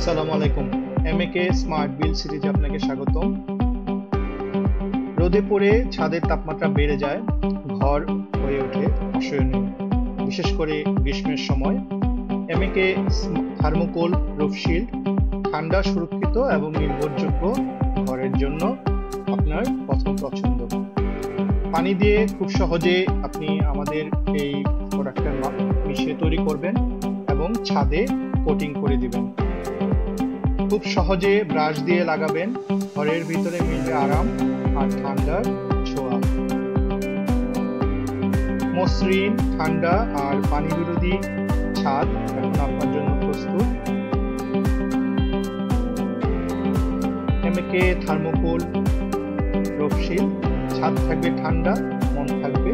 আসসালামু আলাইকুম। এমএকে স্মার্ট বিল সিরিজে আপনাকে স্বাগতম। রোদে পড়ে ছাদের তাপমাত্রা বেড়ে যায়, ঘর হয়ে ওঠে অসহনীয়, বিশেষ করে গ্রীষ্মের সময়। এমএকে থার্মোকোল রুফশিল্ড ঠান্ডা, সুরক্ষিত এবং নির্ভরযোগ্য ঘরের জন্য আপনার প্রথম পছন্দ। পানি দিয়ে খুব সহজে আপনি আমাদের এই প্রোডাক্টটা মিশিয়ে তৈরি করবেন এবং ছাদে কোটিং করে দিবেন। খুব সহজে ব্রাশ দিয়ে লাগাবেন, ঘরের ভিতরে মিলবে আরাম আর ঠান্ডার ছোঁয়া। মসৃণ, ঠান্ডা আর পানি বিরোধী ছাদ এখন আপনার জন্য প্রস্তুত। এমএকে থার্মোকোল রুফশিল্ড, ছাদ থাকবে ঠান্ডা, মন থাকবে